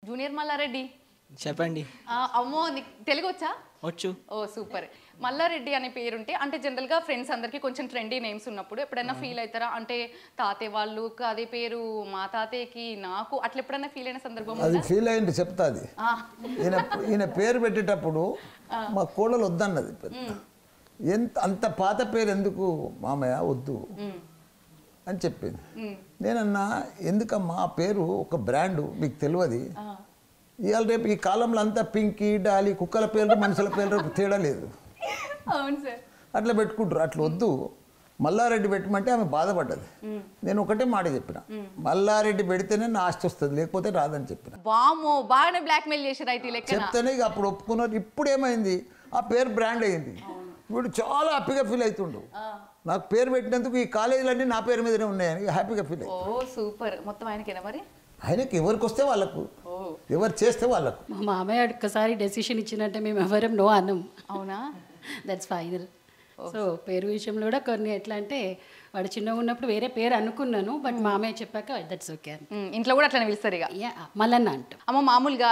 Junior Mallareddy. చెప్పండి. అమ్మో నీకు తెలుగు వచ్చా? వచ్చు. ఓ సూపర్. మల్లారెడ్డి అనే పేరుంటే అంటే జనరల్గా ఫ్రెండ్స్ అందరికీ కొంచెం ట్రెండీ నేమ్స్ ఉన్నప్పుడు ఎప్పుడైనా ఫీల్ అవుతారా? అంటే తాతయ్య వాళ్ళు అదే పేరు మా తాతయ్యకి నాకు అట్లా ఎప్పుడైనా ఫీల్ అయిన సందర్భం? అది ఫీల్ అయింది చెప్తా. అది ఈయన పేరు పెట్టేటప్పుడు మా కోడలు వద్దన్నది. అంత పాత పేరు ఎందుకు మామయ్య వద్దు అని చెప్పింది. నేనన్నా ఎందుకమ్మా ఆ పేరు ఒక బ్రాండు మీకు తెలియదు. ఇవాళ రేపు ఈ కాలంలో అంతా పింకీ డాలి కుక్కల పేర్లు మనుషుల పేర్లు తేడా లేదు. అవును సార్. అట్లా పెట్టుకుంటారు. అట్లా వద్దు మల్లారెడ్డి పెట్టమంటే ఆమె బాధపడ్డది. నేను ఒకటే మాట చెప్పిన, మల్లారెడ్డి పెడితేనే నా ఆస్తి వస్తుంది లేకపోతే రాదని చెప్పిన. వామో బాగానే బ్లాక్మెయిల్ చేశారు అయితే లెక్క. చెప్తేనే ఇక అప్పుడు ఒప్పుకున్నారు. ఇప్పుడు ఏమైంది ఆ పేరు బ్రాండ్ అయింది. ఇప్పుడు చాలా హ్యాపీగా ఫీల్ అవుతుండు. నాకు పేరు పెట్టినందుకు ఈ కాలేజీలన్నీ నా పేరు మీదనే ఉన్నాయని హ్యాపీగా ఫీల్ అయ్యి. ఓ సూపర్. మొత్తం ఆయనకేనా మరి? ఆయనకి ఎవరికి వస్తే వాళ్ళకు, ఎవరు చేస్తే వాళ్ళకు. మా మామయ్య ఒక్కసారి డెసిషన్ ఇచ్చినట్టే మేము ఎవరం నో అన్నాం. అవునా? That's final. సో పేరు విషయంలో కూడా కొన్ని ఎట్లా అంటే వాడు చిన్నగా ఉన్నప్పుడు వేరే పేరు అనుకున్నాను, బట్ మామయ్య చెప్పాక దట్స్ ఓకే. ఇంట్లో కూడా అట్లనే పిలుస్తారు ఇక మల్లన్న అంటాం. అమ్మ మామూలుగా